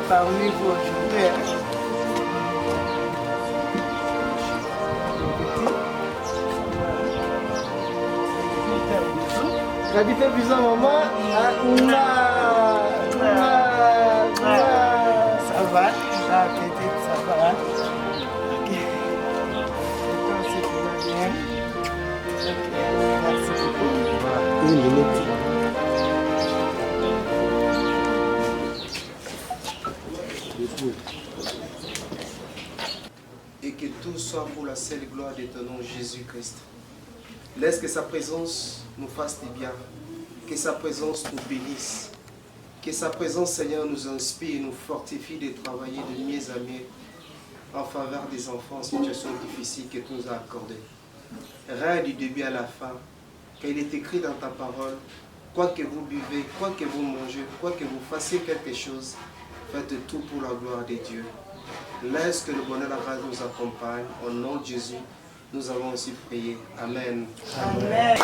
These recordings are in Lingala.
Parmi vous aujourd'hui. J'habite plus un moment. Ça va, la petite, ça va. Ok. C'est bien. Merci beaucoup. Une minute. Et que tout soit pour la seule gloire de ton nom, Jésus-Christ. Laisse que sa présence nous fasse du bien, que sa présence nous bénisse, que sa présence, Seigneur, nous inspire et nous fortifie de travailler de mieux en mieux en faveur des enfants en situation difficile que tu nous as accordées. Rien du début à la fin, car il est écrit dans ta parole, quoi que vous buvez, quoi que vous mangez, quoi que vous fassiez quelque chose, faites tout pour la gloire de Dieu. Laisse que le bonheur de la grâce nous accompagne. Au nom de Jésus, nous avons aussi prié. Amen. Amen.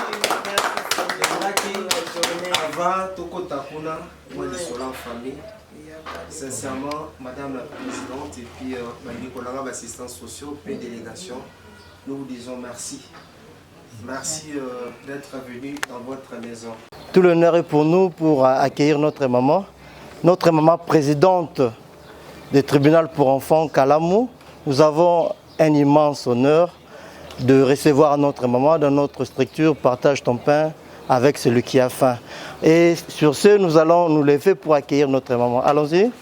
Avant tout Takuna, moi je suis en famille. Sincèrement, Madame la Présidente et puis Nicolas, l'assistance sociale, puis délégation, nous vous disons merci. Merci d'être venu dans votre maison. Tout l'honneur est pour nous pour accueillir notre maman présidente du tribunal pour enfants Kalamou. Nous avons un immense honneur de recevoir notre maman dans notre structure Partage ton pain avec celui qui a faim. Et sur ce, nous allons nous lever pour accueillir notre maman. Allons-y.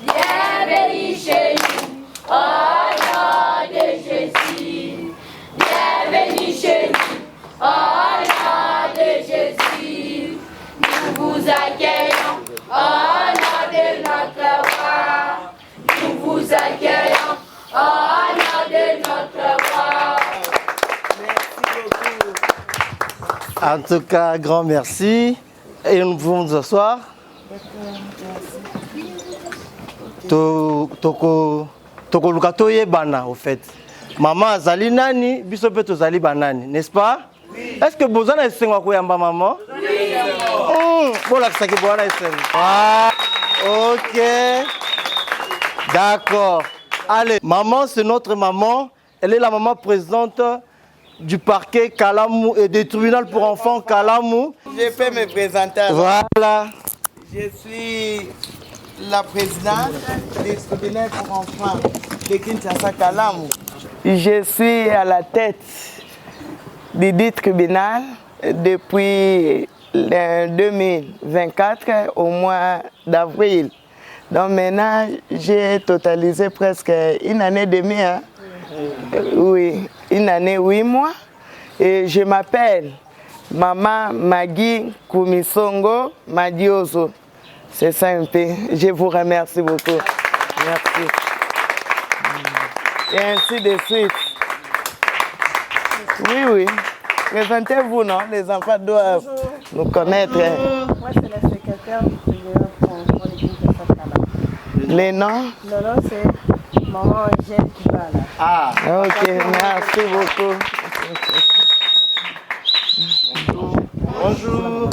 Bienvenue chez nous, au nom de Jésus. Bienvenue chez nous, au nom de Jésus. Nous vous accueillons, au nom de notre roi. Nous vous accueillons, au nom de notre roi. Merci beaucoup. En tout cas, grand merci. Et nous pouvons nous asseoir. Toko Lukatoye Bana, au fait. Maman Zali Nani, Bisope Tozali Banani, n'est-ce pas? Oui. Est-ce que vous avez un maman? Oui. Ah, ok. D'accord. Allez, maman, c'est notre maman. Elle est la maman présidente du parquet Kalamou et du tribunal pour enfants Kalamou. Je peux me présenter. Voilà. Je suis la présidente du tribunal pour enfants de Kinshasa Kalamou. Je suis à la tête du dit tribunal depuis le 2024 au mois d'avril. Donc maintenant, j'ai totalisé presque une année et demie. Hein? Oui, une année, 8 mois. Et je m'appelle Maman Magui Kumisongo Madiozo. C'est ça un peu. Je vous remercie beaucoup. Merci. Et ainsi de suite. Oui, oui. Présentez-vous, non? Les enfants doivent nous connaître. Moi, c'est la secrétaire du tribunal pour enfants de Kinshasa Kalamou. Les noms? Le nom, c'est Maman Eugène Kibala. Ah, Ok, merci beaucoup. bonjour.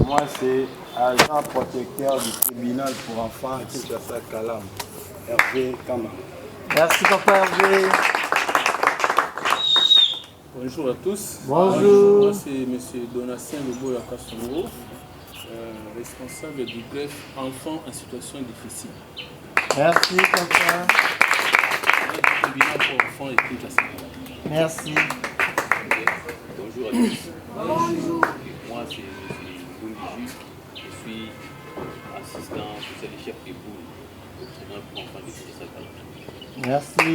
Moi, c'est agent protecteur du tribunal pour enfants à Kinshasa Kalamou, Hervé Kama. Merci, papa Hervé. Bonjour à tous. Bonjour. Moi, c'est M. Donatien Loboya Kassongo, responsable du greffe enfants en situation difficile. Merci, papa. Du tribunal pour enfants et Kinshasa. Merci. Bonjour à tous. Bonjour. Moi, c'est M. Boundiju. Je suis assistant social et chef de boule au tribunal pour enfants de Kinshasa. Merci.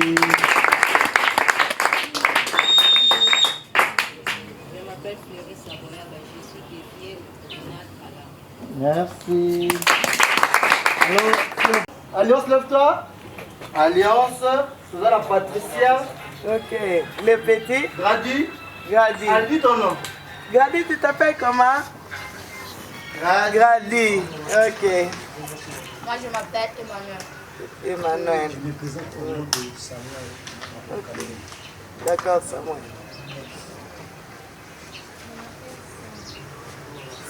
Je m'appelle Fleury Saboya, je suis défiée au tribunal Kalamou. Merci. Alliance, lève-toi. Alliance, Suzanne Patricia. Ok. Le petit. Grady. Grady. Dis ton nom. Grady, tu t'appelles comment? Grady. Ok. Moi, je m'appelle Emmanuel. Emmanuel. Je me présente au nom de Samuel. Ok. D'accord, Samuel.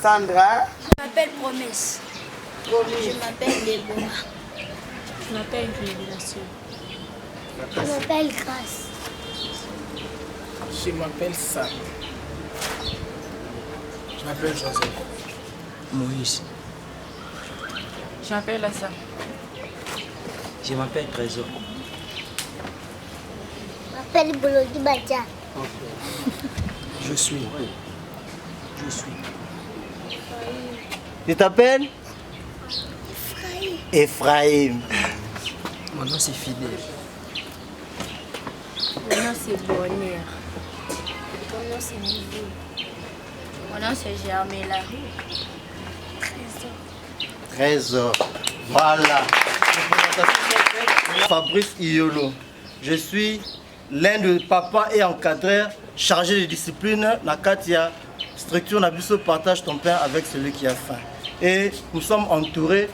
Sandra. Je m'appelle Promesse. Je m'appelle Déborah. Je m'appelle Révélation. Je m'appelle Grâce. Je m'appelle Sam. Je m'appelle Joseph. Moïse. Je m'appelle Assa. Je m'appelle Trésor. Je m'appelle Bolodi Badia. Je suis. Tu t'appelles Ephraim. Mon nom c'est Fidèle. Mon nom c'est Bonheur. Mon nom c'est Bisou. Mon nom, c'est Germela. Trésor. Voilà. Fabrice Iolo. Je suis l'un de papa et encadreur chargé de discipline. La Katia structure n'a plus partage ton pain avec celui qui a faim. Et nous sommes entourés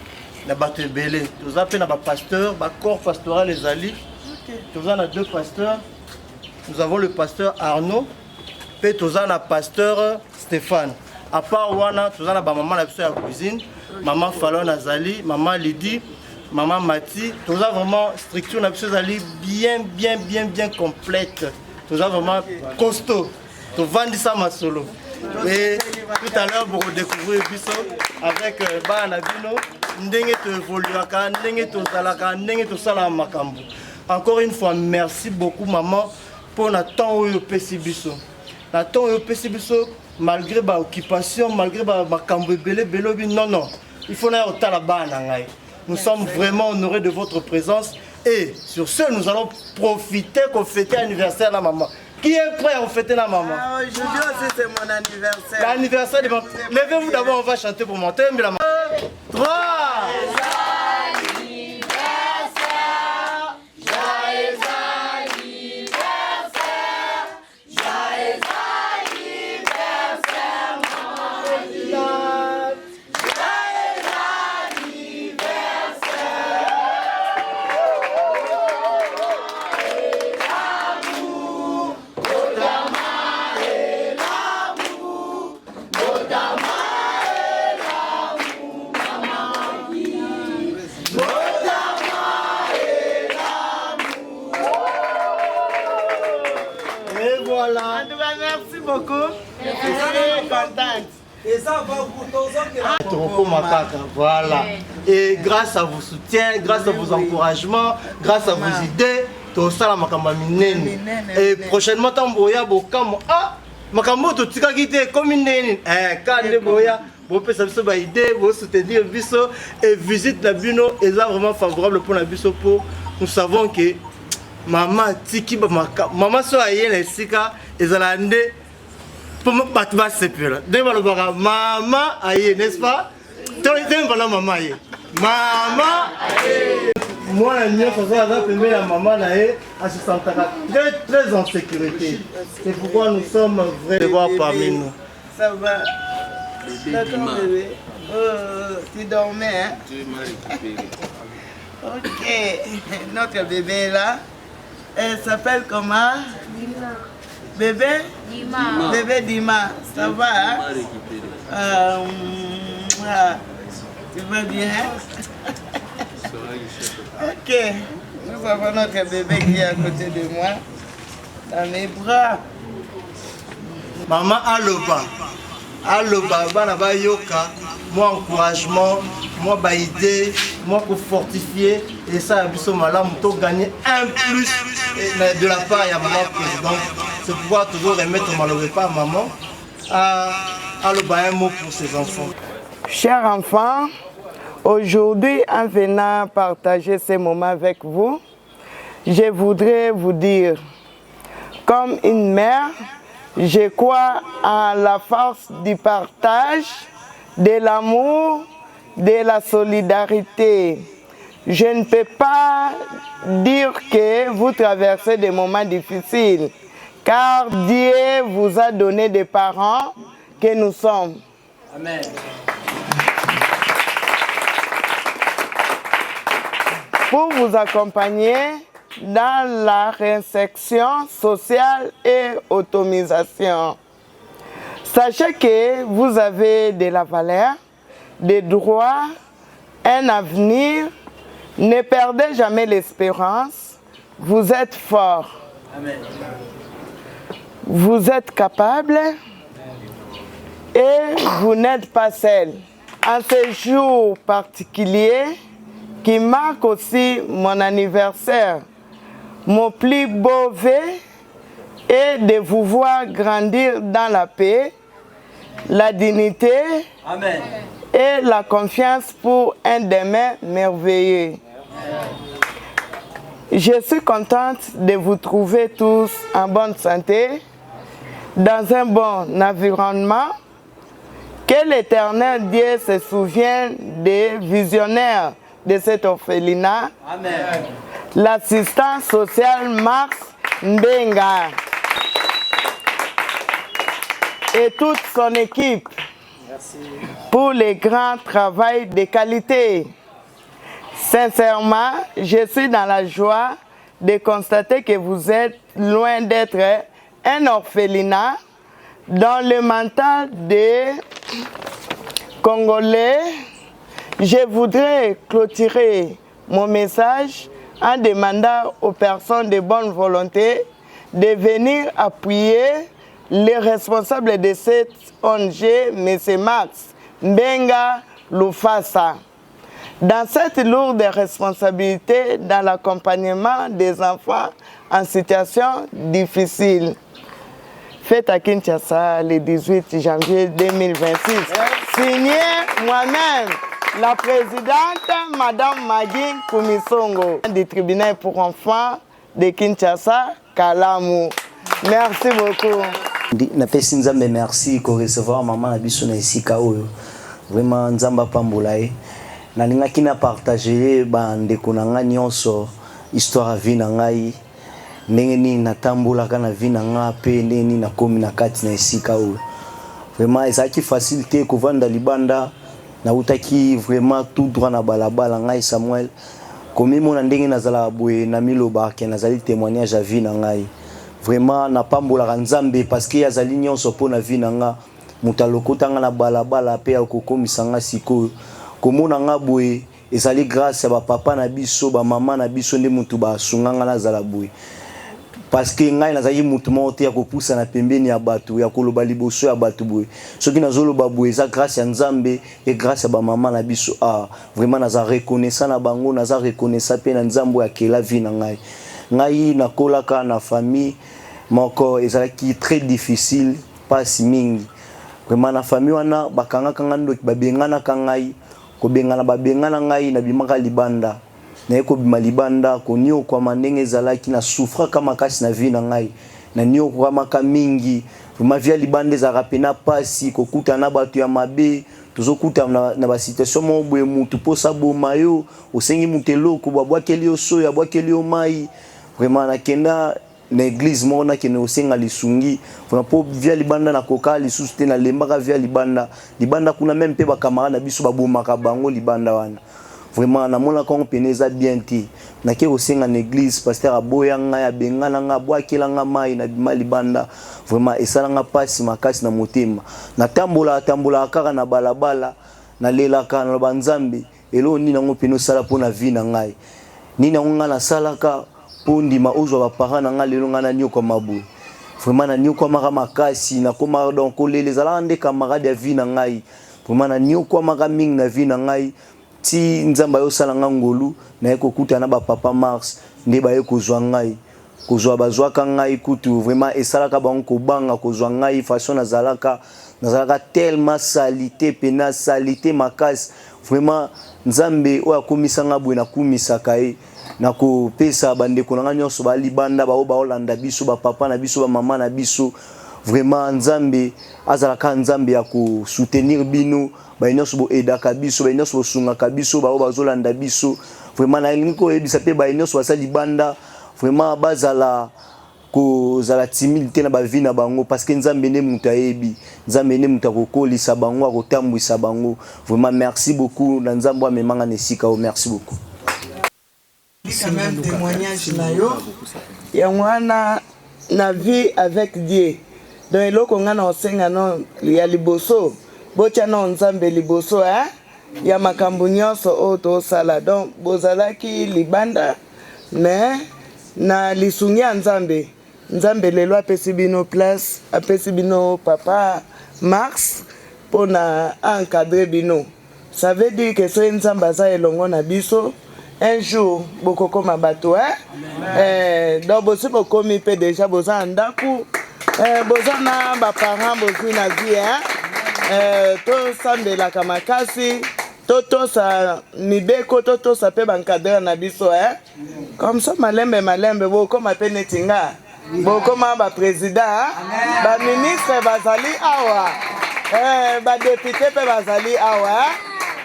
de bateau belé. Nous avons un pasteur, un corps pastoral les alliés. Nous avons deux pasteurs. Nous avons le pasteur Arnaud. Et nous avons le pasteur Stéphane. À part Wana, nous avons maman la cuisine, maman Fallon Azali, maman Lydie, maman Mati. Nous avons vraiment structure bien complète. Nous avons vraiment costaud. Nous vendons ça ma solo. Et tout à l'heure, vous redécouvrez Bisso avec Banabino, Ndenge to évoluaka, Ndenge to Zalaka, Ndenge to Sala Makambu. Encore une fois, merci beaucoup, maman, pour notre temps au Bisso. Notre temps au Bisso, malgré ma occupation, malgré ma Makambu Belobi, non. Il faut aller au Talabana. Nous sommes vraiment honorés de votre présence. Et sur ce, nous allons profiter qu'on fête l'anniversaire de la maman. Qui est prêt à fêter la maman? Aujourd'hui aussi c'est mon anniversaire. L'anniversaire de maman. Levez-vous d'abord, on va chanter pour monter. 3. En tout cas, merci beaucoup. Je suis contente. Et ça va pour voilà. Et grâce à vos soutiens, grâce à vos encouragements, grâce à vos idées, tout ça, et prochainement, Tamboya, Bokamo, Makambo, tout ça qui était comme une Boya, vous pouvez savoir idée, vous soutenir Bisso et visite la Buno, et là vraiment favorable pour la Bisso. Nous savons que maman Tiki, maman soit les Sika, et Zalande. Pour me battre, c'est plus là. Maman aïe, n'est-ce pas? Maman aïe. Maman aïe. Moi, la mienne, la maman aïe, elle se sent très en sécurité. C'est pourquoi nous sommes vraiment parmi nous. Ça va. D'accord, bébé. Tu dormais, hein? Je m'ai récupéré. Ok. Notre bébé là, elle s'appelle comment? Bébé Dima. Bébé Dima, ça va, hein? Tu vas bien? Ok. Nous avons notre bébé qui est à côté de moi, dans mes bras. Maman Aloba, Banaba Yoka, moi encouragement, moi idée, moi pour fortifier, et ça, Abisso Malam, pour gagner un plus de la part de maman présidente. C'est pouvoir toujours remettre malheureux pas maman à Aloba un mot pour ses enfants. Chers enfants, aujourd'hui, en venant partager ces moments avec vous, je voudrais vous dire, comme une mère, je crois en la force du partage de l'amour, de la solidarité. Je ne peux pas dire que vous traversez des moments difficiles, car Dieu vous a donné des parents que nous sommes. Amen. Pour vous accompagner dans la réinsertion sociale et autonomisation. Sachez que vous avez de la valeur, des droits, un avenir. Ne perdez jamais l'espérance. Vous êtes fort. Amen. Vous êtes capable et vous n'êtes pas seul. En ce jour particulier qui marque aussi mon anniversaire, mon plus beau vœu est de vous voir grandir dans la paix, la dignité Amen. et la confiance pour un demain merveilleux. Je suis contente de vous trouver tous en bonne santé, dans un bon environnement. Que l'Éternel Dieu se souvienne des visionnaires de cet orphelinat. Amen. L'assistant social Max Mbenga et toute son équipe. Merci. Pour le grand travail de qualité. Sincèrement, je suis dans la joie de constater que vous êtes loin d'être un orphelinat dans le mental des Congolais. Je voudrais clôturer mon message en demandant aux personnes de bonne volonté de venir appuyer les responsables de cette ONG, M. Max Mbenga Lufasa, dans cette lourde responsabilité dans l'accompagnement des enfants en situation difficile. Fête à Kinshasa le 18 janvier 2026. Signé moi-même, la présidente Madame Magui Kumisongo du tribunal pour enfants de Kinshasa, Kalamu. Merci beaucoup. Napesi nzambe merci ko recevoir maman na biso na isika oyo. Vraiment nzamba pambola e. Na ningaki na partager ba ndeko na nga nyonso histoire vie na ngai. Ndenge ni natambolaka na vie na nga pe ndenge ni nakomi na kati na isika oyo. Vraiment ezaki facilité kovanda libanda na utaki vraiment tout droit na balabala ngai Samuel. Komi mona ndenge nazala boye na miloba ke nazali témoignage à vie na ngai. Vraiment na pambola nzambe parce que yazali nyonso po na vie na nga mutalokota nga na balabala pe akokomisa nga siko komona nga boye ezali grâce ba papa na biso ba mama na biso nde mutu ba sunga nga na zala boye parce que ngai nazali mutu mote ya kopusa na pembeni ya batu ya koloba liboso ya batu boye soki nazoloba boye za grâce ya nzambe et grâce ba mama na biso vraiment naza reconnaissant na bango naza reconnaissant pe na nzambo ya kela vie na ngai ngai nakolaka na famille moko ezalaki très difficile pas si mingi vraiment na famille wana bakanga kanga ndo babengana kangai ko bengana babengana ngai na bimaka libanda na ko bima libanda ko nio kwa manenge ezalaki na souffra kama kasi na vie na ngai na nio kwa maka mingi vraiment via libanda za rapena pasi ko kuta na batu ya mabe tuzokuta na ba situation mo boye mutu posa boma yo osengi mutelo ko babwakeli yo so ya bwakeli yo mai vraiment nakenda na église mona kene osenga lisungi vraiment po via libanda na koka lisusu te na lembaka via libanda kuna même pe ba camarade na biso babomaka bango libanda wana vraiment na mona ko peneza bien ti na ke osenga na église pasteur aboya nga ya bengana nga bwakela nga mai na bima libanda vraiment esala nga pasi makasi na motema na tambola kaka na balabala na lelaka na banzambe elo ni nango peno sala pona vie na ngai ni nango nga na salaka pondi ma ozwa ba parents na nga lelo nga na nyoko mabu vraiment na nyoko maka makasi na koma donc les ala ande camarade ya vie na ngai vraiment na nyoko maka mingi na vie na ngai ti nzamba yo sala nga ngolu na ekokuta na ba papa Mars nde ba ekozwa ngai kozwa bazwaka ngai kutu vraiment esalaka bango ko banga kozwa ngai façon nazalaka tellement salité pena salité makasi vraiment nzambe oya komisa nga bwe na kumisa kai na ko pesa bande ko nga nyonso ba libanda ba olanda biso ba papa na biso ba mama na biso vraiment nzambe azalaka nzambe ya ko soutenir bino ba nyonso bo edaka biso ba nyonso bo sungaka biso ba bazolanda biso vraiment na linko ebisa pe ba nyonso basali banda vraiment bazala kozala timidité na ba vie na bango parce que nzambe ne muta yebi nzambe ne muta kokolisa bango akotambwisa bango vraiment merci beaucoup na nzambe amemanga nesika o merci beaucoup. Quand même témoignage na yo ya mwana na vie avec Dieu donc eloko nga na osenga no ya liboso bocha na nzambe liboso ya makambo nyonso o to sala donc bozalaki libanda mais na lisungi ya nzambe lelo apesi bino place apesi bino papa Max pour na encadrer bino ça veut dire que so nzambe aza elongo na biso un jour beaucoup ma bateau donc bosi bokomi pe déjà boza ndaku boza na ba parents bozi na vie to sambela kamakasi toto sa mibeko toto sa pe bankadrer na biso comme ça malembe bokoma pe netinga bokoma ba président ba ministre bazali awa ba député pe bazali awa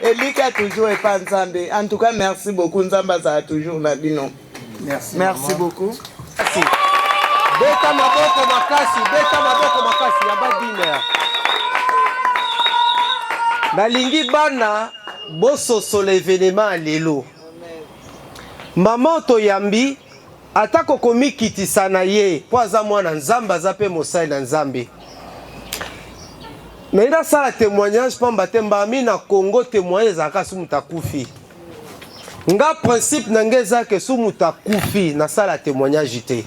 Elika toujours et pas Nzambe. En tout cas, merci beaucoup. Nzamba ça a toujours la bino. Merci beaucoup. Merci. Beta maboko makasi ya badine. Nalingi bana boso sur l'événement lelo. Maman toyambi atako komi kitisa na ye po aza mwana Nzamba za pe mosai na Nzambe. Mais il a ça témoignage pour mbatemba mi na Congo témoignage zaka sumuta kufi. Nga principe nangeza ke sumuta kufi na sala témoignage ité.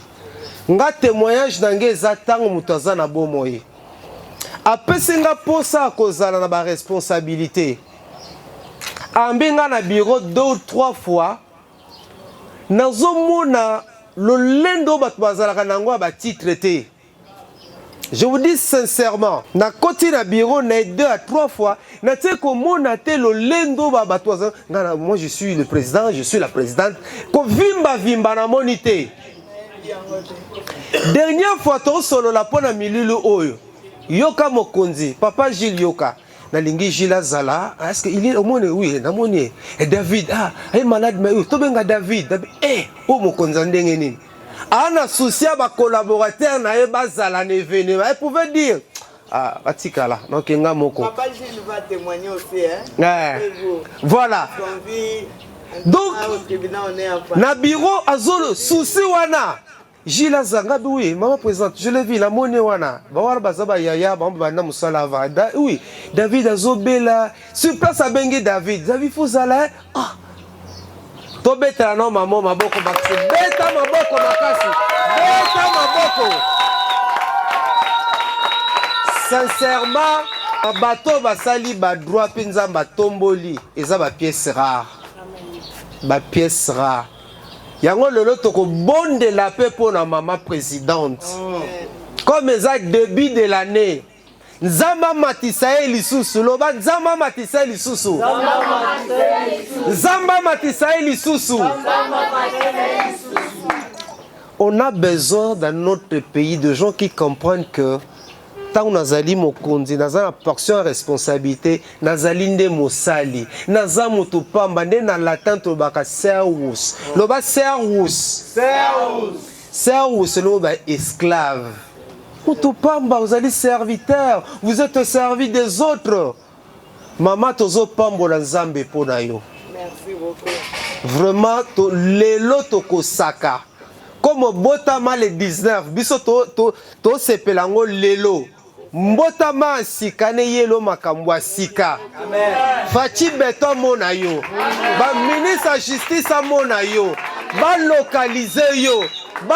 Nga témoignage nangeza tango mutaza na bomoyi. Apesi nga posa kozala na ba responsabilité. Ambinga na bureau 2 ou 3 fois. Nazomona lo lendo bat bazala nango ba titre té. Je vous dis sincèrement, na côté na bureau na 2 à 3 fois, na te ko mona te lo lendo ba batwaza, moi je suis le président, je suis la présidente, ko vimba na monité. Dernière fois to solo la pona milulu oyo. Yoka mokonzi, papa Gilles Yoka. Na lingi Gilles Zala, est-ce que il est au monde oui, na moni. Et David, est malade mais to benga David, o mokonzi ndenge nini. Ana soucia ba collaborateur na bazala na événement. Elle pouvait dire atikala donc nga moko. Papa Gilles va témoigner aussi Voilà. Donc na bureau azolo souci wana. Gilles Azanga oui, maman présente, je l'ai vu la monnaie wana. Ba wara bazaba yaya ba bana musala vada. Oui, David azobela sur place a bengi David. David fozala to beta no maman maboko makasi. Beta maboko makasi. Beta maboko. Sincèrement, bateau basali ba droit pinza ba tomboli, eza ba pièce rare. Ba pièce rare. Yango lelo toko bonde la paix pour la maman présidente. Comme eza début de l'année. Nzamba matisa elisusu loba nzamba matisa elisusu nzamba matisa elisusu. On a besoin dans notre pays de gens qui comprennent que tant nazali mokonzi nazala portion de responsabilité nazali nde mosali naza moto pamba nde na latin to baka servus loba servus loba esclave. Pamba, vous allez serviteur, vous êtes au service des autres. Maman tozo pambo la nzambe pona yo. Merci beaucoup. Vraiment to lelo to kosaka. Comme botama le 19, biso to sepelango lelo. Mbotama sikane yelo makambo sika. Amen. Fachi beton mona yo. Ba ministre de justice mona yo. Ba localiser yo. On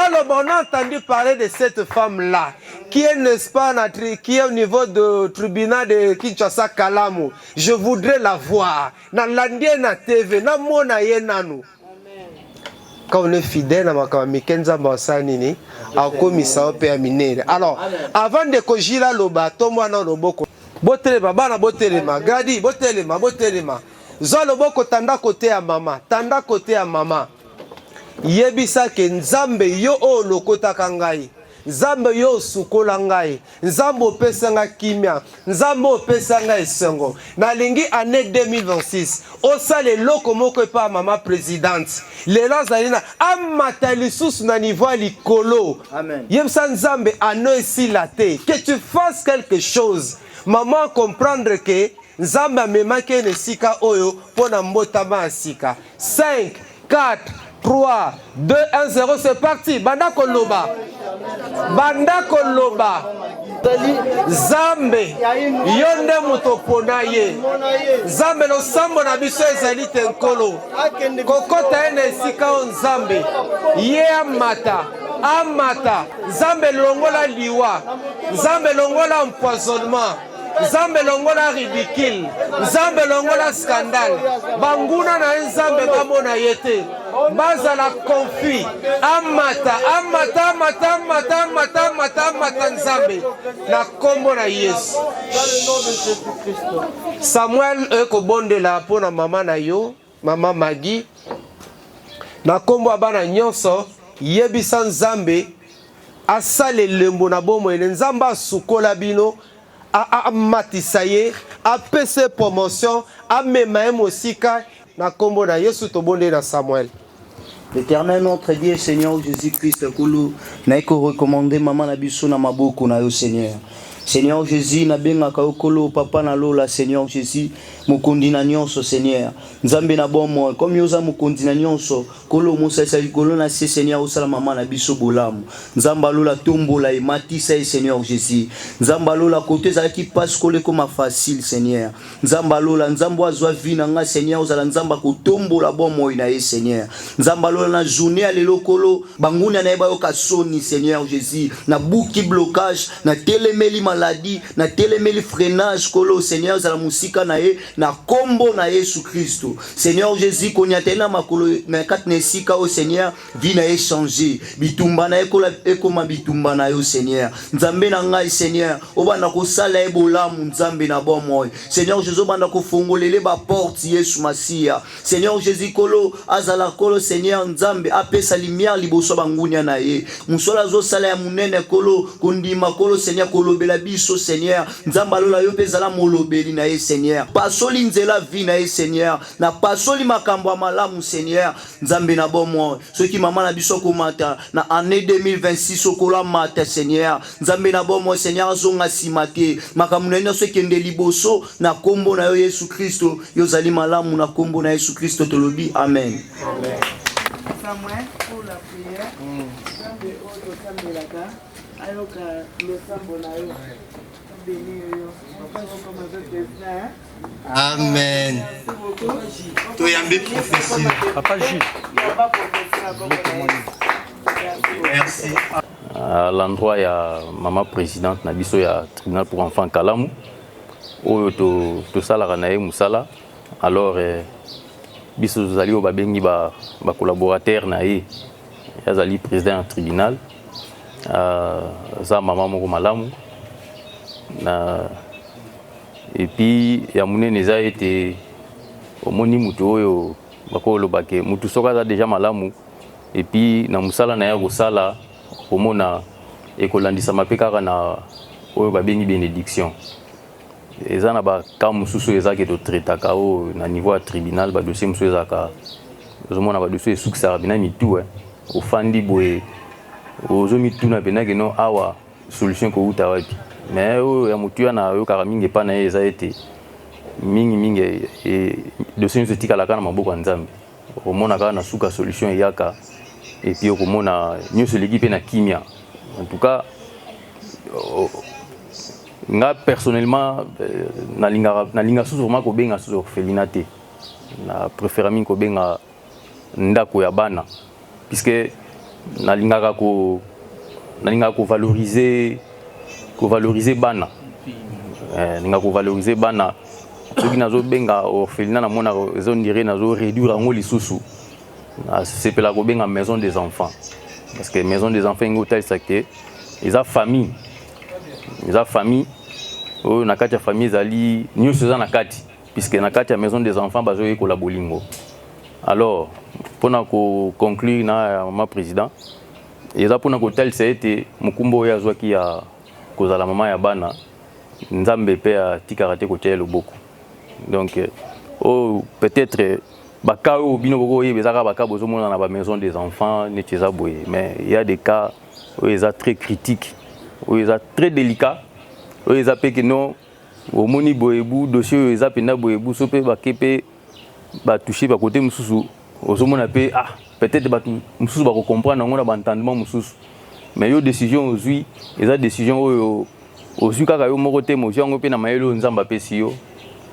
a entendu parler de cette femme-là, qui est, n'est-ce pas, qui est au niveau du tribunal de Kinshasa Kalamu. Je voudrais la voir. Na landie na TV, na mona ye nanu. Quand on est fidèle, on a Mikenza Bansanini, a commis ça au père minere. Alors, avant de kojila loba, tomwa na loboko. Botelema, bana botelema, gradi, botelema. Zo loboko tanda côté à maman, tanda côté à maman. Yebisa ke nzambe yo o lokota kangai nzambe yo sukola ngai, nzambe opesa nga kimia, nzambe opesa nga esengo. Nalingi année 2026 osala eloko moko epa mama présidente lelo azali na amata lisusu na niveau ya likolo. Yebisa nzambe ano esila te, que tu fasses quelque chose. Maman comprendre que nzambe amemaki ene sika oyo pona mbotama ya sika. 5 4 3 2 1 0, c'est parti. Banda koloba, banda koloba. Zambe yonde moto pona ye, Zambe no sambo na biso ezali te nkolo kokota ene esika o Nzambe ye amata amata. Nzambe longola liwa, Nzambe longola empoisonnement, Nzambe longola ridicule, Nzambe longola scandale. Banguna na Nzambe bamona yete bazala conflit. Amata amata amata amata amata amata amata Nzambe na kombo na Yesu. Samuel ekobondela pona mama na yo, mama Magi, na kombo abana nyonso yebisa Nzambe asale lembo na bomo ene. Nzambe asukola bino amatisa ye, apese promotion, amema mosika na kombo na Yesu tobonde na Samuel. L'Éternel notre Dieu, Seigneur Jésus-Christ, Koulou, naiko recommander maman na biso na maboko na yo Seigneur. Seigneur Jésus, na benga kaokolo papa na lola Seigneur Jésus, mukundi na nyonso Seigneur. Nzambe na bomo, comme yoza mukundi na nyonso, kolo musa sa kolo na se Seigneur osala maman na biso bolamu. Nzamba lola tombola e matisa e Seigneur Jésus. Nzamba lola côté za ki passe kole comme facile Seigneur. Nzamba lola nzambo azwa vina nga Seigneur osala nzamba ko tombola bomo ina e Seigneur. Nzamba lola na journée ale lokolo banguna na eba yo kasoni Seigneur Jésus. Na buki blocage, na telemeli maladie, na telemeli freinage kolo Seigneur za la musika na e na kombo na Yesu Kristo. Seigneur Jésus konyatena makolo na katnesika au Seigneur vina e changer. Bitumba na ekola ekoma bitumba na yo Seigneur. Nzambe na ngai Seigneur, obanda ko sala e bolamu Nzambe na bomoy. Seigneur Jésus obanda ko fongolele ba porte Yesu Masia. Seigneur Jésus kolo azala kolo Seigneur Nzambe apesa lumière liboso bangunya na ye. Musola zo sala ya munene kolo kondima kolo Seigneur kolo bela biso Seigneur. Nzamba lola yo pezala molobeli na ye Seigneur. Pasoli nzela vi na ye Seigneur. Na pasoli makambo ya malamu Seigneur. Nzambe na bomo. Soki mama na biso komata na année 2026 okola mata Seigneur. Nzambe na bomo Seigneur zonga simate. Makambo na nyonso kende liboso na kombo na yo Yesu Kristo. Yo zali malamu na kombo na Yesu Kristo tolobi amen. Amen. Samuel pour la prière. Nzambe oyo tambelaka ayoka losambo na yo. Béni yo. Comme avec président. Amen. Toyambe prophétie. Papa J. Merci. À l'endroit il y a maman présidente na biso ya tribunal pour enfants Kalamu oyo to sala na ye musala. Alors biso zali o babengi ba collaborateur na ye yazali président du tribunal za maman moko malamu na et puis ya munene eza ete omoni mutu oyo bakolobake mutu soka aza déjà malamu et puis na musala na ya kosala omona ekolandisama mpe kaka na oyo babengi bénédiction. Eza na baka mosusu ezaki totraitaka oyo na niveau ya tribunal badossier mosusu ezaka ozomona badossier esukisaka mpena mitu ofandi boye ozomituna mpenake no awa solution kouta wapi. Mais oyo ya motu wana oyokaka mingi epa na ye eza ete mingi dossier nyonso etikalaka na maboko ya Nzambe. Okomona kaka na suka solution eyaka epuis okomona nyonso eleki mpe na kimia. En tout cas nga personnellement nalinga susu vraiment kobenga susu orphelinat te. Na préfère mingi kobenga ndako ya bana puisque nalingaka ko valoriser bana. Ninga ko valoriser bana. Soki nazo benga orphelinat na mona zo ndire nazo réduire ngo lisusu. C'est pour la kobenga maison des enfants parce que maison des enfants ngo tel sakte eza famille. Eza famille oyo na kati ya famille ezali nyonso eza na kati puisque na kati ya maison des enfants bazoyekola bolingo. Alors mpona ko conclure na maman président eza mpona kotalisa ete mokumba oyo azwaki ya kozala mama ya bana nzambe mpe atikaka te kotia loboko. Donc peut-être baka oyo bino bokoyeba ezaka baka bozomona na bamaison des enfants neti eza boye, mais il y a des cas oyo eza très critique, oyo eza très délicat, oyo eza mpe ke non omoni boyebu dossier oyo eza mpenza boyebu so mpe bake mpe batouche bakote mosusu ozomona mpe peut-être bato mosusu bakocomprendre yango na baentendement mosusu, mais yo décision ozwi eza décision oyo ozwi kaka yo moko te, mozwi yango mpe na mayele oyo nzambe apesi yo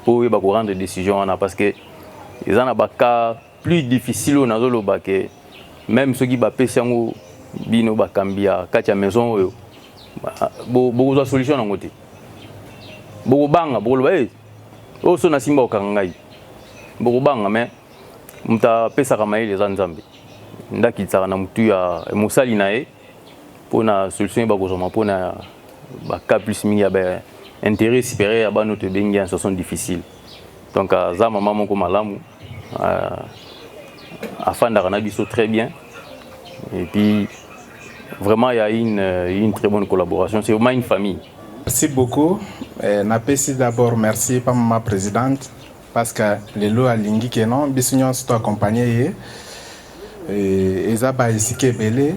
mpo oyeba korendre décision wana, parce que eza na baka plus difficile oyo nazoloba ke même soki bapesi yango bino bakambi ya kati ya maison oyo bokozwa solution nango te, bokobanga bokoloba oyo so nasimba okanga ngai bokobanga, mais moto apesaka mayele eza nzambe nde akitisaka na motu ya mosali na ye mpona solution bakozwama mpona baka plus mingi ya baintérêt supérieur ya bano tobengi ya situation difficile. Donc aza mama moko malamu afandaka na biso très bien, et puis vraiment il y a une très bonne collaboration, c'est vraiment une famille. Merci beaucoup. Napesi d'abord merci par ma présidente parce que les lots alingi que non bisunyo sto accompagné et ezaba isike belé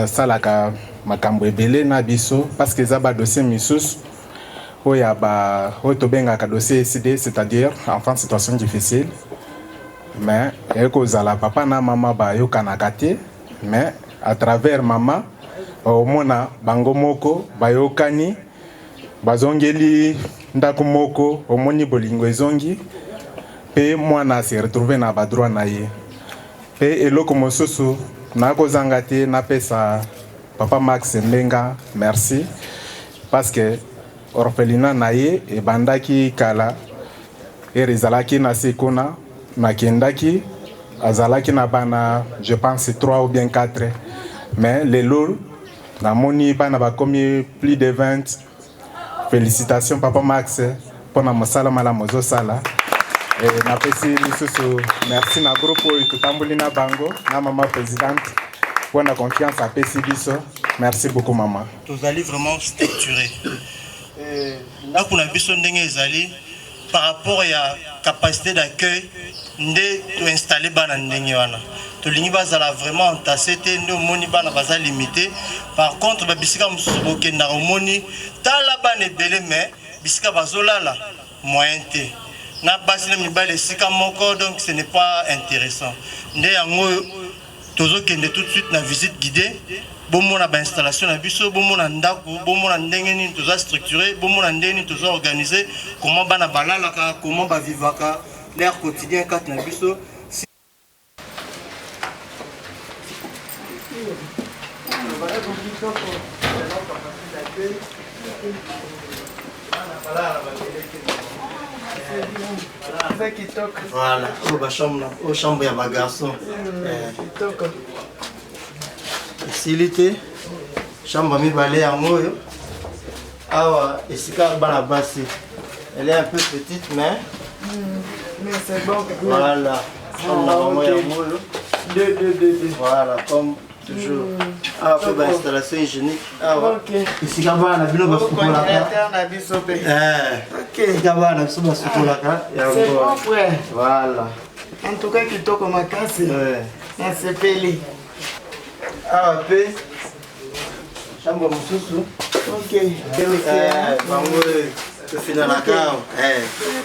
salaka makambo ebele na biso parce que ezaba dossier misus oya ba otobenga ka dossier SD, c'est-à-dire enfant situation difficile, mais ekozala papa na mama ba yokanaka te, mais à travers mama omona bango moko bayokani bazongeli ndako moko omoni bolingo ezongi pe mwana se retrouver na badroit na ye pe eloko mosusu nakozanga te napesa papa Max Mbenga merci parce que orphelinat na ye ebandaki kala erizalaki na sekuna nakendaki azalaki na bana je pense 3 ou bien 4, mais les lots namoni bana bakomi plus de 20. Félicitations papa Max pour na mosala malamu ozosala et napesi lisusu merci na groupe oyo tutamboli na bango na mama présidente pour na confiance apesi biso. Merci beaucoup maman. Vous allez vraiment structurer là kuna biso ndenge ezali par rapport à la capacité d'accueil ndé to installer bana ndenge wana tolingi bazala vraiment entassé te ndo moni bana baza limité. Par contre ba bisika mususu bokenda omoni tala bana ebele, mais bisika bazolala moyen te na basi na mibale sika moko, donc ce n'est pas intéressant. Ndé yango tozokende tout de suite na visite guidée bomona ba installation na biso bomona ndako bomona ndenge nini toza structuré bomona ndenge nini toza organisé, comment bana balalaka, comment ba vivaka l'air quotidien kat na biso. Voilà, au chambre ya ba garçon. Facilité. Chambre mibale ya moyo. Awa esika bana basi. Elle est un peu petite mais c'est bon. Voilà. Chambre ya moyo. Deux. Voilà, comme toujours. Ah, pour l'installation hygiénique. Ah, ouais. Ici, quand on a vu le bas Ok. C'est bon, frère. Voilà. En tout cas, qui toque ma casse. On s'est payé. Ah, ouais. Chambre Moussoussou. Ok. Tu finis dans la cave.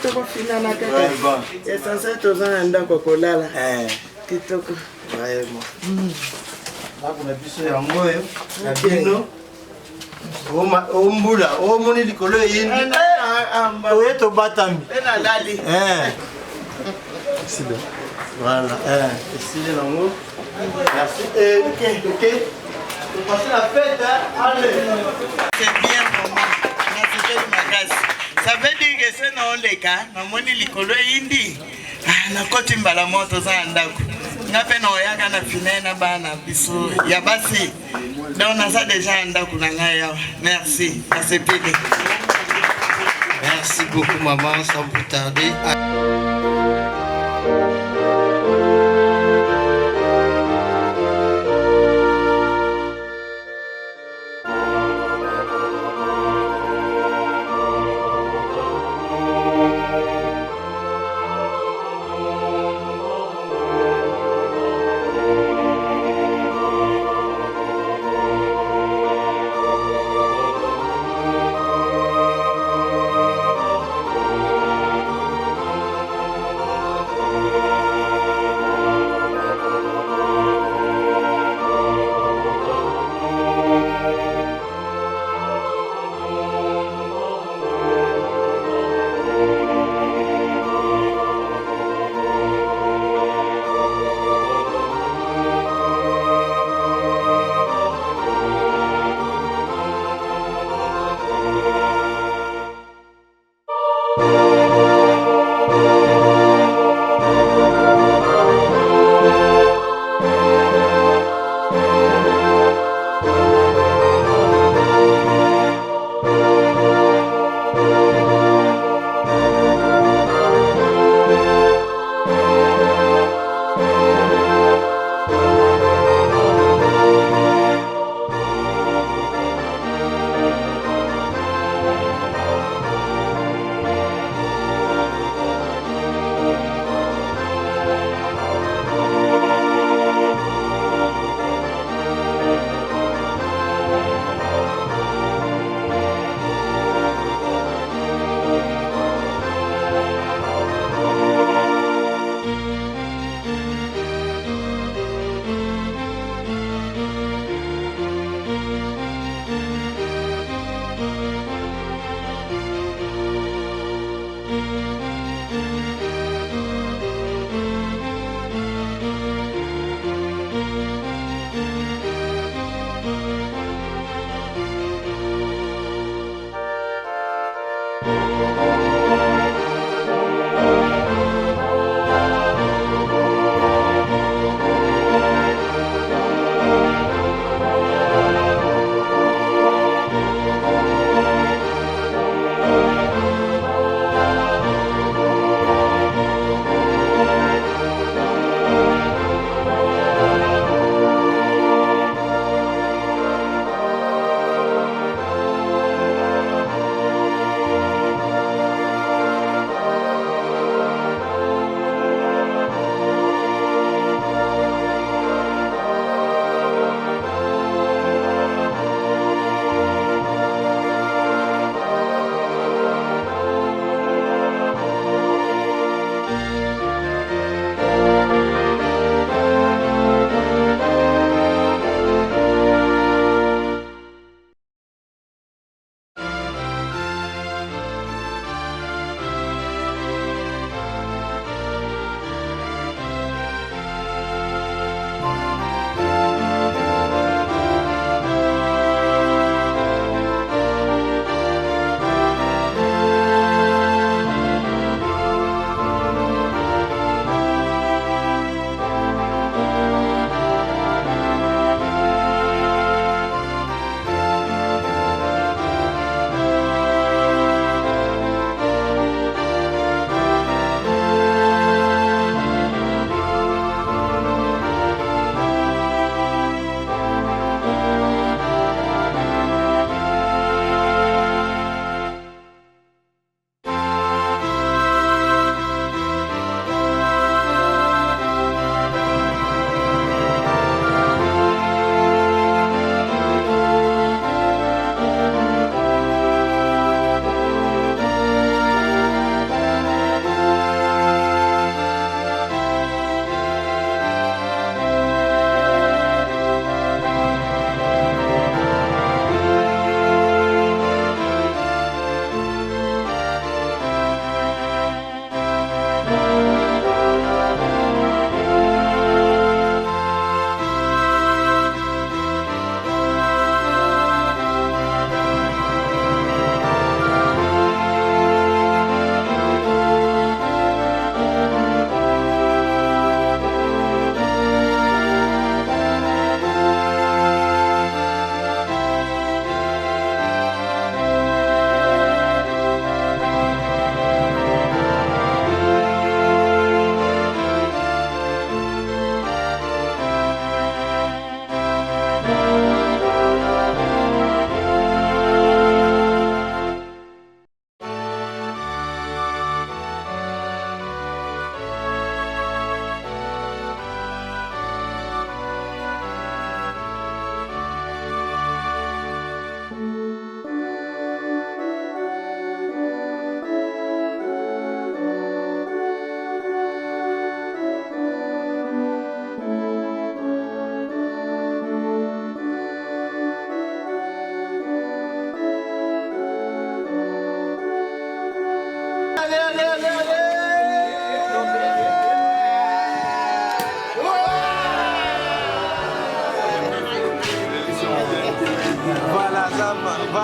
Tu finis dans la cave. Et ça, c'est tout ça, un d'accord qu'on a là. Qui toque. Vraiment. Là, on a vu ça en moyo. La bino. Ombula. Omoni likolo yindi. Oyeto batami. Ena lali. Ici là. Voilà. Ici là en merci. Ok. On passe la fête. Allez. C'est bien maman. Merci de ma grâce. Ça veut dire que c'est non les cas. Omoni likolo yindi. Na koti mbala moto za ndako. Ngape na oyaka na fine na bana biso ya basi. Donc on a ça déjà ndako na ngai ya. Merci. Merci Pili. Merci beaucoup maman, sans plus tarder.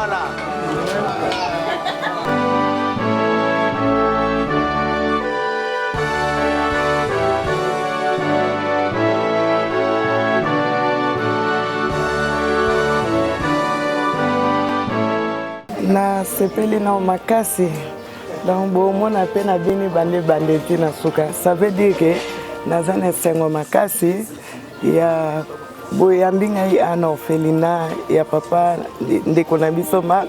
wana. Na sepeli na makasi donc bomona pe na bini bande ti na suka, ça veut dire que naza na esengo makasi ya boyambi ngai ana orphelinat ya papa ndeko na biso Max.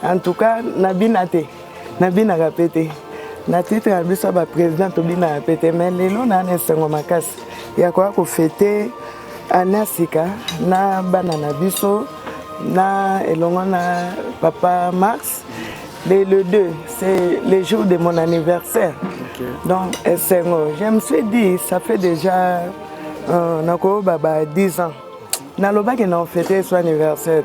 En tout cas nabina te nabinaka pe te na titre ya biso ba président tobinaka pe te, mais lelo na esengo makasi ya koya kofete anasika na bana na biso na elongo na papa Max. Le 2, c'est le jour de mon anniversaire. Okay. Donc, je me suis dit, ça fait déjà 10 ans. Na loba que n'a fêté son anniversaire.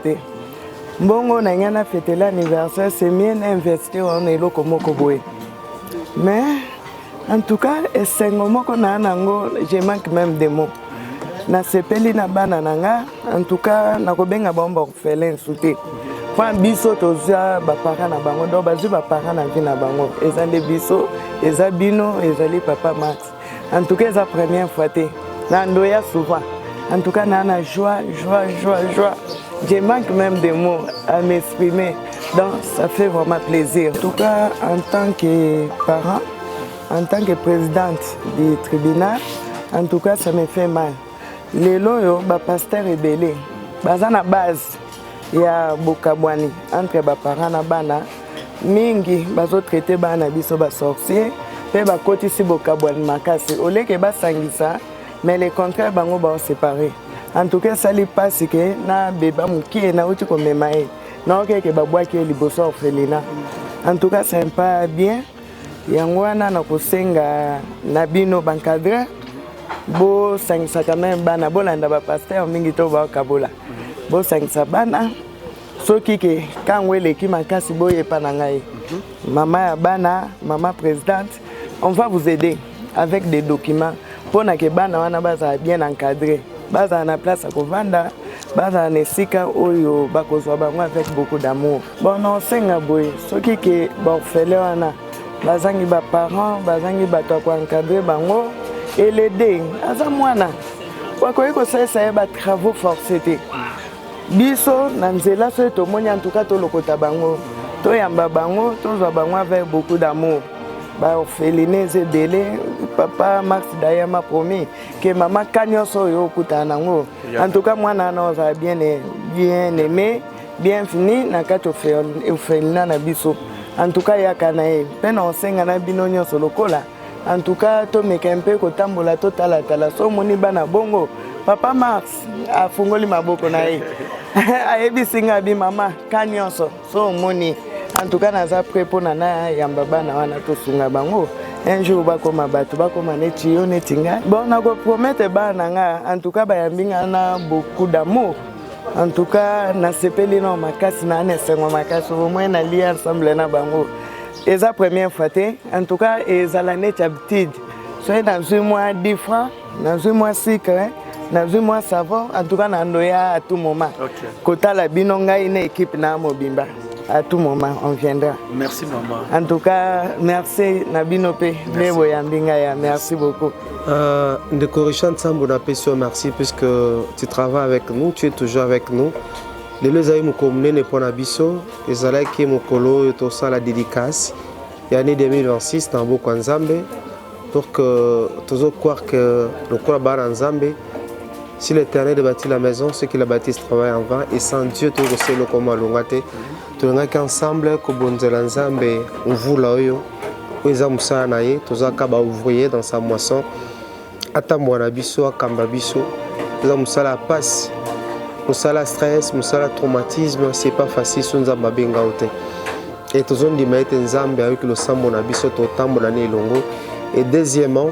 Bongo n'a fêté l'anniversaire, c'est mieux d'investir en elo comme Koboé. Mais, en tout cas, je manque même des mots. Na sepeli na bana nanga, en tout cas, na kobenga bomba orphelin souté. Quand biso toza ba parents na bango, donc bazu ba parents na vie na bango. Ezande biso, ezabino, ezali papa Max. En tout cas, c'est la première fois té. Na ndoya souvent. En tout cas, na joie. Je manque même des mots à m'exprimer. Donc, ça fait vraiment plaisir. En tout cas, en tant que parent, en tant que présidente du tribunal, en tout cas, ça me fait mal. Les loyaux, ba pasteur rebelle, baza na base ya bokabwani entre ba parents na bana mingi bazo traiter bana biso ba sorcier pe ba kotisi bokabwani makasi oleke ba sangisa, mais le contraire bango ba séparer. En tout cas, ça li passe que na beba mukie na uti ko memae na okeke ba bwaki liboso orphelinat. En tout cas, c'est pas bien. Yango wana na kosenga na bino bankadre bo sangisa quand même bana bolanda ba pasteur mingi to ba kabola. Bo sangisa bana soki ke kangwe leki makasi boye pa na ngai. Maman ya bana, maman présidente, on va vous aider avec des documents pour que bana wana baza bien encadré. Baza na place à kovanda, baza na esika oyo bakozwa bango avec beaucoup d'amour. Bon non senga boye soki ke ba orphelin wana bazangi ba parents, bazangi bato ko encadrer bango et l'aider. Aza mwana wakoyi ko sesa ba travaux forcés te. Biso na nzela so tomoni en tout cas to lokota bango, to yamba bango, to zwa bango avec beaucoup d'amour. Ba orphelinat zebele papa Max d'ailleurs m'a promis que maman kanyoso yo kuta nango. En tout cas mwana na oza bien aimé, bien fini na kato orphelinat na biso. En tout cas ya kanae pena osenga na bino nyonso lokola. En tout cas to mekempe ko tambola to tala so moni bana bongo. Papa Max a fungoli maboko na ye. Ayebi singa bi mama kanyoso so moni. En tout cas naza prêt pour nana yamba bana wana to sunga bango. Un jour bakoma bato bakoma neti yo netinga. Bon na ko promettre bana nga en tout cas bayambinga na beaucoup d'amour. En tout cas na sepeli no makasi na nesengo makasi au moins na lia ensemble na bango. Et la première fois, en tout cas, ils ont l'année d'habitude. Soit dans un mois 10 francs, dans un mois 6 dans un mois savon, en tout cas, on à tout moment. Quand la binonga une équipe na mobimba, à tout moment, on viendra. Merci maman. En tout cas, merci Nabinope, merci beaucoup. Ndeko Richard Sambo merci puisque tu travailles avec nous, tu es toujours avec nous. Les lezaï mukomne ne pona biso, les alaiki mukolo to sa la dédicace. L'année 2026 dans beaucoup Nzambe pour que tous croire que le corps bar Nzambe. Si l'Éternel a bâti la maison, ceux qui la bâtissent travaillent en vain et sans Dieu tout le le comme l'ongate. Tout le monde ensemble que bonzela Nzambe on vous là yo. Oza musa naye, tous akaba ouvrier dans sa moisson. Atamwana biso akamba biso. Oza musa la passe. Musala stress, musala traumatisme, c'est pas facile sur Nzamba benga ote. Et tous on dit maître Nzambe avec le sambo na biso to tambo na longo. Et deuxièmement,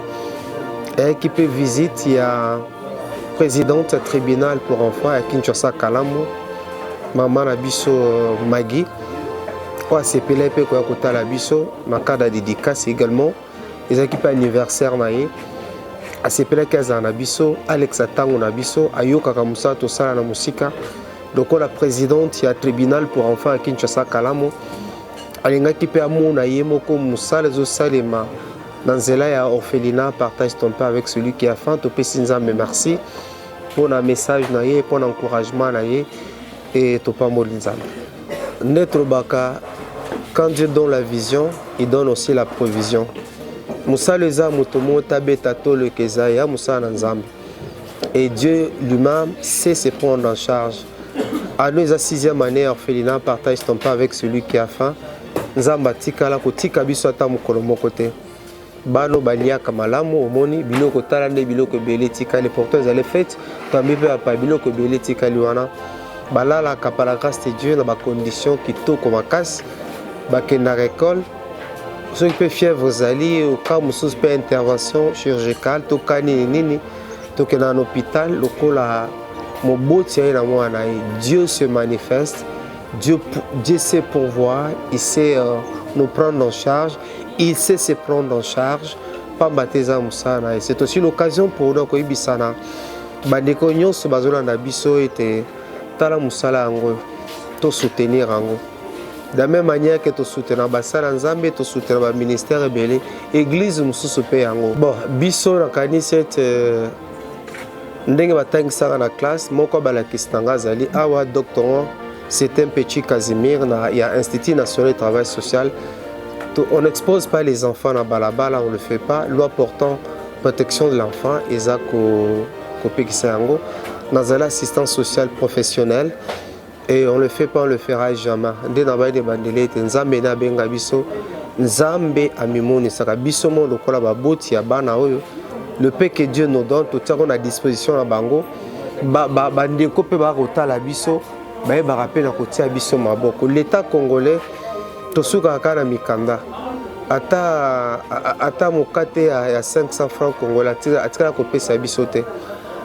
équipe visite il y a présidente tribunal pour enfants à Kinshasa Kalamu, maman na biso Maggie. Kwa sepela pe ko kota la biso, na cadre dédicace également. Les équipes anniversaire naé. Asepela kaza na biso Alex Atango na biso ayoka kamusa to sala na musika donc la présidente du tribunal pour enfants à Kinshasa Kalamu alingaki pe amona yemoko musala zo salema dans nzela ya orphelinat partage ton pain avec celui qui a faim to pe sinzambe merci pour un message na ye pour encouragement na ye et to pa molinzambe Netre baka quand Dieu donne la vision il donne aussi la provision musala eza mutomo tabeta to le kezaya musala nzambe et Dieu lui-même sait se prendre en charge. À nous, la 6e année, orphelinat partage ton pain avec celui qui a faim. Nzamba tikala kotika biso ata mokolo moko te. Bano baliaka malamu omoni biloko tala nde biloko ebele tikali pourtant ezali fete tambi mpe apa biloko ebele tikali wana balalaka par la grâce de Dieu na bacondition kitoko makasi bakenda école soki mpe fièvre ezali oka mosusu mpe intervention chirurgicale toka nini nini tokenda na hôpital lokola moboti ya ye na mwana ye Dieu se manifeste Dieu sait pourvoir il sait nous prendre en charge il sait se prendre en charge pambateza musana c'est aussi l'occasion pour nous koyebisana bandeko nyonso bazolanda biso ete tala musala yango to soutenir yango de la même manière que to soutenir basala nzambe to soutenir ba ministère ebele église mususu pe yango bon biso na kanisa ete ndenge batangisaka na classe moko balakisi nanga azali awa doctorant c'est un petit Casimir il y a Institut national de travail social on n'expose pas les enfants à balabala on ne le fait pas loi portant protection de l'enfant ezako kopekisango dans l'assistance sociale professionnelle et on le fait pas on le fera jamais nde na baye de bandele te nzambe na benga biso nzambe amimoni saka biso mo lokola baboti ya bana oyo le paix que Dieu nous donne tout ça qu'on a à disposition na bango bandeko pe ba kotala biso baye ba rappel na kotia biso maboko l'état congolais tosuka kana mikanda ata mokate ya 500 francs congolais atika kopesa biso te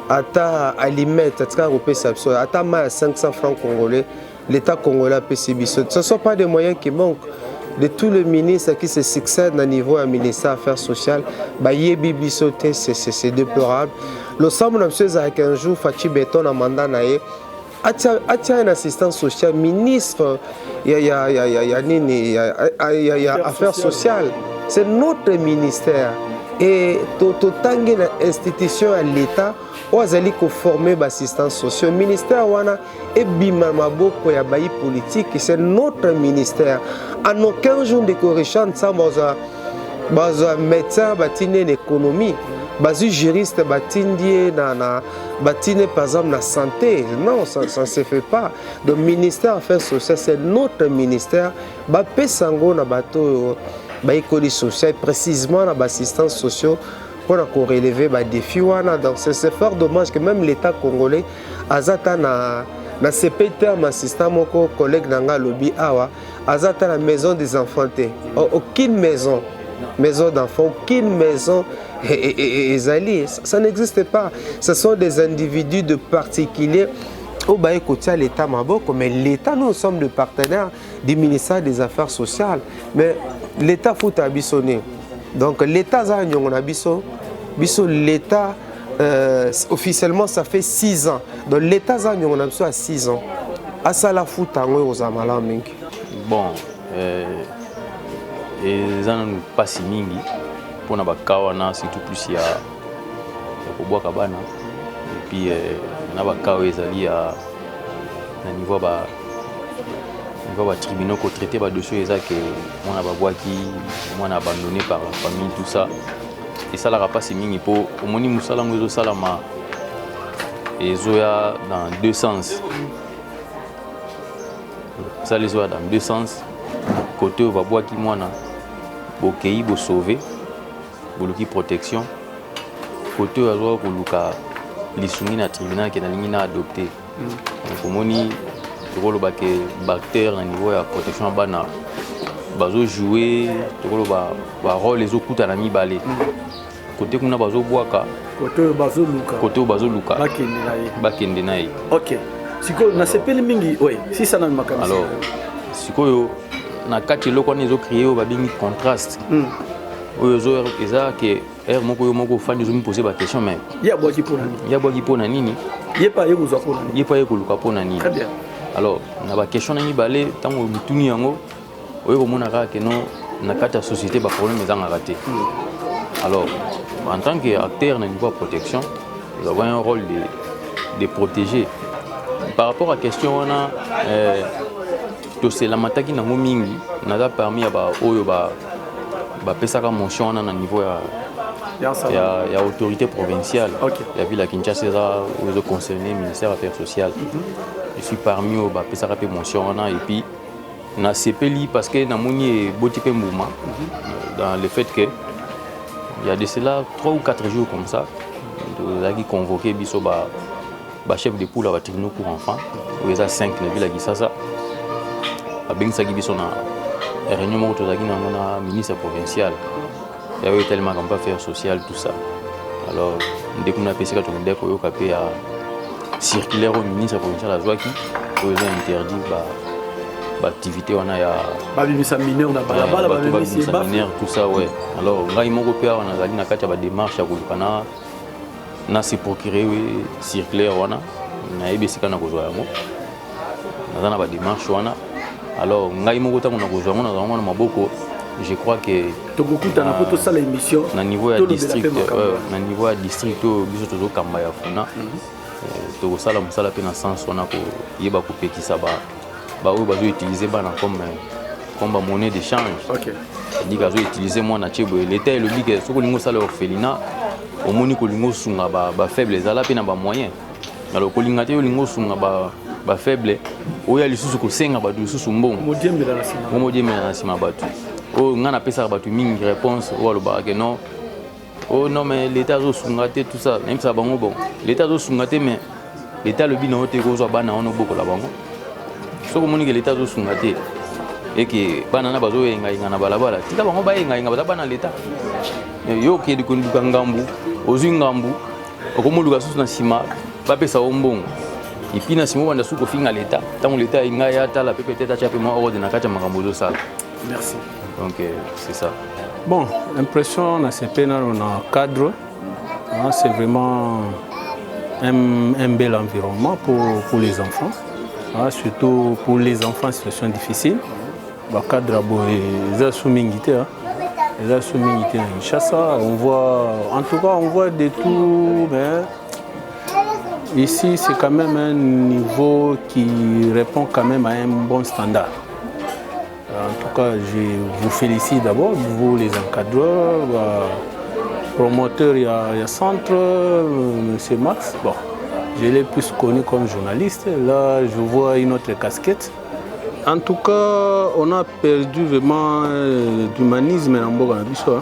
ata alimete atika kopesa biso ata ma ya 500 francs congolais l'état congolais apesi biso ce ne sont pas des moyens qui manquent de tous les ministres qui se succèdent au niveau du ministère des Affaires sociales bayebi biso te c'est déplorable l'ensemble de monsieur avec un jour Fachi Beton a mandat na ye atia une assistance sociale ministre il y a affaires sociales c'est notre ministère et totangi na institution à l'état oazali ko former assistance sociale ministère wana ebima maboko ya bayi politique c'est notre ministère en aucun jour de correction ça baza médecin batine l'économie bazu juriste batindie na batine par exemple la santé non ça ne se fait pas le ministère affaires sociales c'est notre ministère ba pesango na bato ba école sociale précisément na assistance sociale pour relever les défis donc c'est fort dommage que même l'état congolais azata na CPT assistant mon collègue nanga lobi awa azata la maison des enfants aucune maison d'enfants aucune maison ezali ça n'existe pas ce sont des individus de particuliers au baye côté l'état maboko mais l'état nous sommes des partenaires du ministère des Affaires sociales mais l'état fout à bisonner donc l'état za nyongo na biso l'état officiellement ça fait 6 ans donc l'état za nyongo na biso à 6 ans asala fout tango ozamala mingi bon eza nanu pasi mingi mpona bakawa na surtout plus ya kobwaka bana et puis na bakawa ezali ya na niveau tribunaux kotraité badossier eza ke mwana babwaki mwana abandonné par la famille tout ça esalaka mpasi mingi mpo omoni mosala yango ezosalama ezoya dans deux sens esala ezoya dans deux sens côté oyo babwaki mwana bokei bosauve boluki protection côté oyo azwaka koluka lisungi na tribunal ke nalingi na adopté donc omoni tokoloba ke baacteur na niveau ya protection ya bana bazojouer tokoloba barole ezokutana mibale côté kuna bazobwaka côté oyo bazoluka bakende na ye ok sikoyo nasepeli mingi oui si ça na makamisi alors sikoyo na kati eloko wana ezocréer oyo babengi contraste oyo eza ke er moko fandi zo me poser ba question mais ya boaki pona nini yepa yekozwa pona nini yepa yekoluka pona nini. Très bien. Alors na ba question na mibale tango bituni yango oyo komona kaka ke non na kati ya société ba problème ezangaka te. Alors en tant qu'acteur na niveau de protection nous avons un rôle de protéger. Par rapport à la question on a c'est la mataki na mingi naza parmi ya ba oyo ba pesaka motion na niveau ya autorité provinciale. La ville à Kinshasa est concernée ministère des Affaires sociales. Je suis parmi eux ba pesaka pe motion et puis na CPLI parce que na moni boti pe mouvement dans le fait que il y a de cela 3 ou 4 jours comme ça qui convoqué biso ba chef de poule à tribunal pour enfants où il y a 5 na ville à Kinshasa a bengisaki biso na réunion moko tozalaki nango na ministre provincial ya oyo tellement comme pas faire social tout ça. Alors ndeko na pesika tokende koyoka pe ya circulaire au ministre provincial azwaki oyo eza interdit ba activité wana ya babimisa mineur na balabala babimisa mineur tout ça ouais. Alors ngai moko pe wana nazali na kati ya ba démarche ya koluka na se procurer circulaire wana na ebesika na kozwa yango naza na ba démarche wana. Alors ngai moko tango na kozwa yango na maboko je crois que tokokutana po tosala émission na niveau ya district na niveau ya district biso tozokamba ya funa tokosala mosala pe na sens wana koyeba kopekisa oyo bazoutilize bana comme ba monnaie d'échange. Dit bazoutilize mwana tie boye l'état elobi ke soki olingi osala orphelinat omoni kolingi osunga bafaible ezala mpe na bamoyen. Alors kolinga te olingi osunga bafaible oyo ya lisusu kosenga bato lisusu mbongo modiemela na nsima bato oyo ngai napesaka bato mingi réponse oyo alobaka ke non oh non mais l'état azosunga te tout ça nayebisaka bango bon l'état azosunga te mais l'état alobi na yo te kozwa bana wana obokola bango soki omoni ke l'état azosunga te eke bana na bazoyengayenga na balabala tika bango bayengayenga baza bana l'état yo okende konduka ngambu ozwi ngambu okomoluka susu na nsima bapesa yo mbongo epuis na nsima obanda suki kofinga l'état ntango l'état engai atala pe peut-être atya pe mwa ordre na kati ya makambo ozosala. Merci. Donc c'est ça. Bon, l'impression dans ces pays, on a un cadre, c'est vraiment un bel environnement pour les enfants, surtout pour les enfants en situation difficile. Le cadre est sous-mingité, en Kinshasa. On voit, en tout cas, on voit de tout, mais ici c'est quand même un niveau qui répond quand même à un bon standard. En tout cas, je vous félicite d'abord, vous les encadreurs, promoteurs, il y a Centre, M. Max. Bon, je l'ai plus connu comme journaliste. Là, je vois une autre casquette. En tout cas, on a perdu vraiment d'humanisme dans Mboga Nabiso.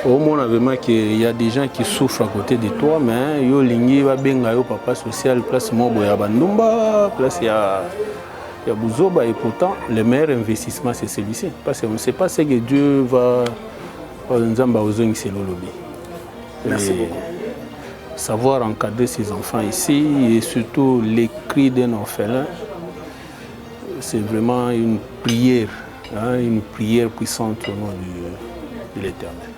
Au moins, vraiment qu'il y a des gens qui souffrent à côté de toi, mais yo lingi va benga yo papa social, place Mobo ya Bandumba, place ya Bouzoba, et pourtant le meilleur investissement c'est celui-ci parce qu'on ne sait pas ce que Dieu va nous Merci beaucoup. Savoir encadrer ses enfants ici et surtout les cris d'un orphelin, c'est vraiment une prière puissante au nom de l'Éternel.